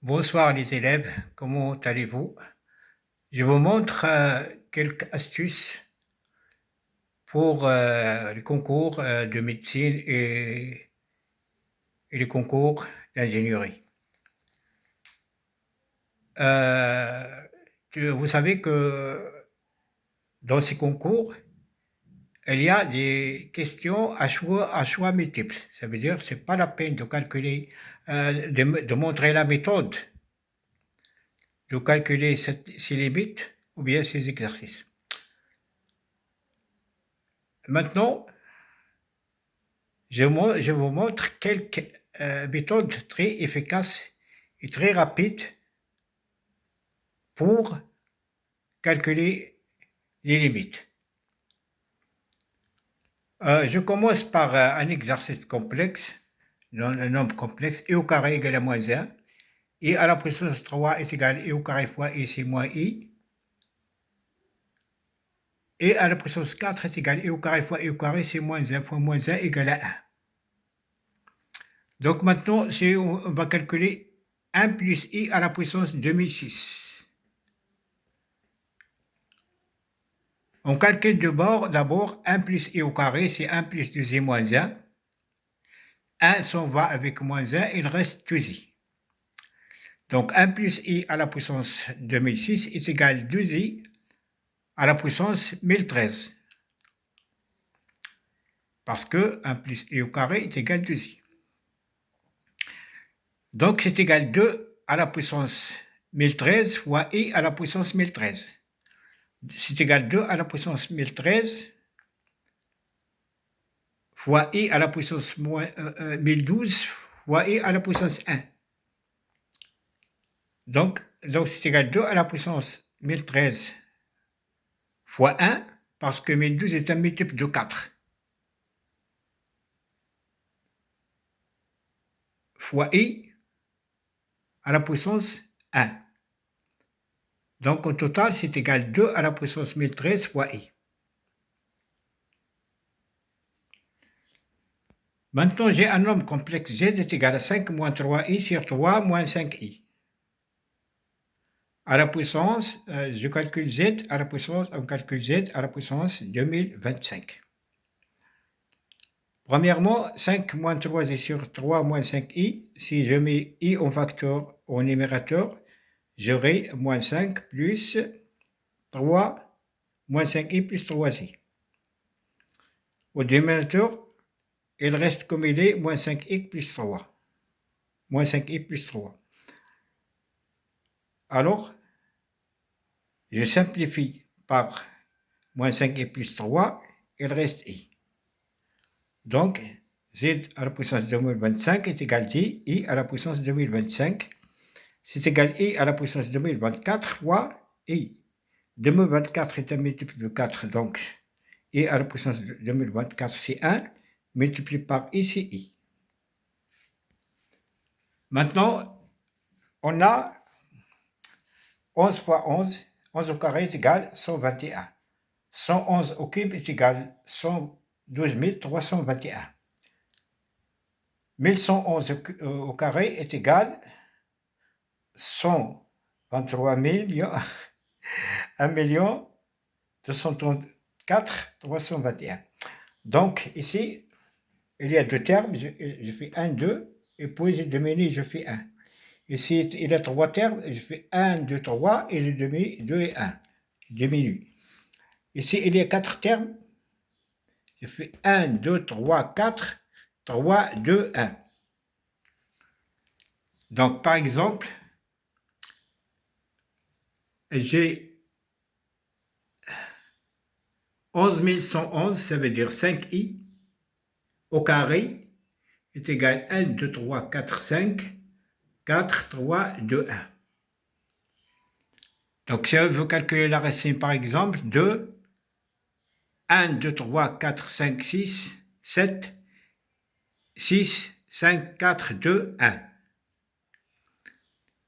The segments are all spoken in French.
Bonsoir les élèves, comment allez-vous? Je vous montre quelques astuces pour les concours de médecine et les concours d'ingénierie. Euh, Vous savez que dans ces concours, il y a des questions à choix multiples. Ça veut dire que ce n'est pas la peine de calculer, de montrer la méthode, de calculer ses limites ou bien ses exercices. Maintenant, je vous montre quelques méthodes très efficaces et très rapides pour calculer les limites. Je commence par un exercice complexe, un nombre complexe, e au carré égale à moins 1, et à la puissance 3 est égal à e au carré fois ici moins i, et à la puissance 4 est égal à e au carré fois e au carré, c'est moins 1 fois moins 1 égale à 1. Donc maintenant, on va calculer 1 plus i à la puissance 2006. On calcule d'abord 1 plus i au carré, c'est 1 plus 2i moins 1. 1 s'en va avec moins 1, il reste 2i. Donc 1 plus i à la puissance 2006 est égal à 2i à la puissance 1013. Parce que 1 plus i au carré est égal à 2i. Donc c'est égal à 2 à la puissance 1013 fois i à la puissance 1013. C'est égal à 2 à la puissance 1013 fois i à la puissance 1012 fois i à la puissance 1. Donc c'est égal à 2 à la puissance 1013 fois 1, parce que 1012 est un multiple de 4, fois i à la puissance 1. Donc, au total, c'est égal à 2 à la puissance 1013 fois i. Maintenant, j'ai un nombre complexe z est égal à 5 moins 3i sur 3 moins 5i. À la puissance, je calcule z à la puissance, on calcule z à la puissance 2025. Premièrement, 5 moins 3i sur 3 moins 5i, si je mets i en facteur au numérateur, j'aurai moins 5 plus 3 moins 5i plus 3i. Au dénominateur, il reste comme il est, moins 5i plus 3. Moins 5i plus 3. Alors, je simplifie par moins 5i plus 3, il reste i. Donc, z à la puissance 2025 est égal à i à la puissance 2025. C'est égal à i à la puissance 2024 fois i. 2024 est un multiple de 4, donc i à la puissance 2024 c'est 1, multiplié par i c'est i. Maintenant, on a 11 fois 11, 11 au carré est égal à 121. 111 au cube est égal à 112 321. 1111 au carré est égal à 123 millions, 1 million 234 321. Donc ici, il y a deux termes, je fais 1, 2, et puis je diminue, je fais 1. Ici, il y a trois termes, je fais 1, 2, 3, et le demi, 2 et 1. Je diminue. Ici, il y a quatre termes, je fais 1, 2, 3, 4, 3, 2, 1. Donc, par exemple, j'ai 11 111, ça veut dire 5i au carré est égal à 1, 2, 3, 4, 5, 4, 3, 2, 1. Donc, si on veut calculer la racine, par exemple, de 1, 2, 3, 4, 5, 6, 7, 6, 5, 4, 2, 1.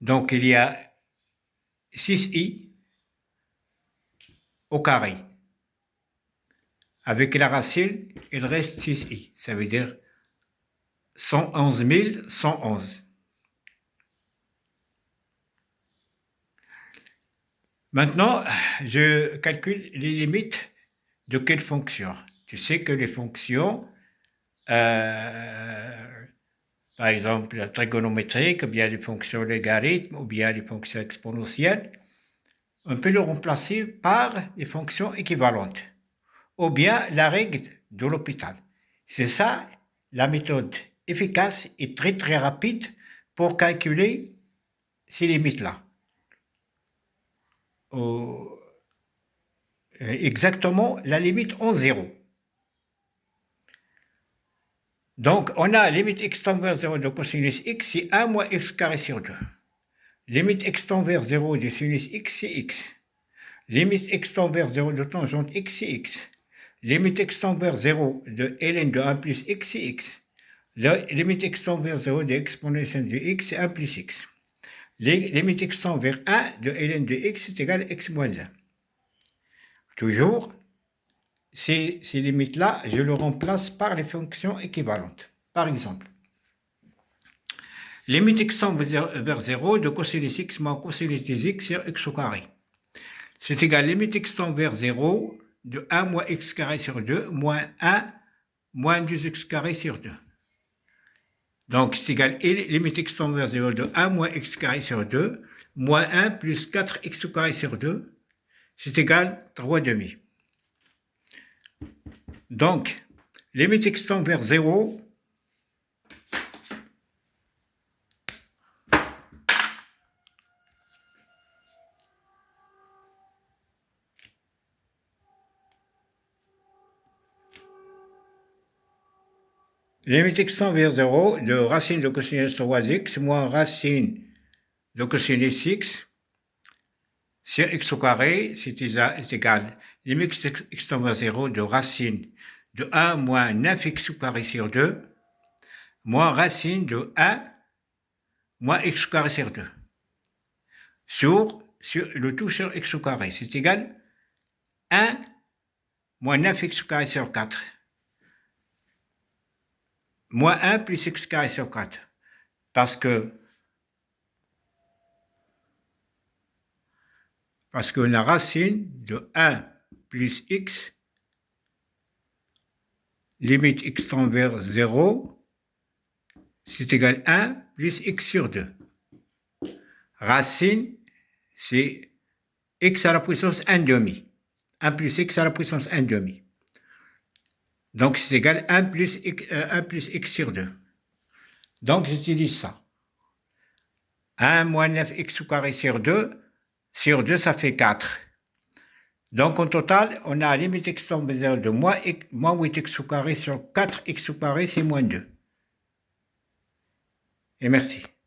Donc, il y a 6i au carré. Avec la racine, il reste 6i. Ça veut dire 111 111. Maintenant, je calcule les limites de quelle fonction. Tu sais que les fonctions, par exemple la trigonométrique, ou bien les fonctions logarithmes, ou bien les fonctions exponentielles, on peut les remplacer par les fonctions équivalentes, ou bien la règle de l'hôpital. C'est ça la méthode efficace et très très rapide pour calculer ces limites-là. Exactement la limite en zéro. Donc, on a limite x tend vers 0 de cosinus x, c'est 1 moins x carré sur 2. Limite x tend vers 0 de sinus x, c'est x. Limite x tend vers 0 de tangente x, c'est x. Limite x tend vers 0 de ln de 1 plus x, c'est x. Limite x tend vers 0 de exponentielle de x, c'est 1 plus x. Limite x tend vers 1 de ln de x est égal à x moins 1. Toujours, ces limites-là, je les remplace par les fonctions équivalentes. Par exemple, limite x tend vers 0 de cosinus x moins cosinus des x sur x au carré. C'est égal à limite x tend vers 0 de 1 moins x carré sur 2 moins 1 moins 2x carré sur 2. Donc, c'est égal à limite x tend vers 0 de 1 moins x carré sur 2 moins 1 plus 4x au carré sur 2. C'est égal à 3 demi. Donc, limite x tend vers 0, limite x tend vers 0 de racine de cosinus 3x moins racine de cosinus x sur x au carré, c'est égal. Limite x tend vers 0 de racine de 1 moins 9x au carré sur 2 moins racine de 1 moins x au carré sur 2 sur le tout sur x au carré. C'est égal à 1 moins 9x au carré sur 4 moins 1 plus x carré sur 4. Parce que la racine de 1 plus x, limite x tend vers 0, c'est égal à 1 plus x sur 2. Racine, c'est x à la puissance 1 demi. 1 plus x à la puissance 1 demi. Donc, c'est égal à 1 plus x sur 2. Donc, j'utilise ça. 1 moins 9x au carré sur 2, ça fait 4. Donc, en total, on a limite x tend vers 0 de moins 8x au carré sur 4x au carré, c'est moins 2. Et merci.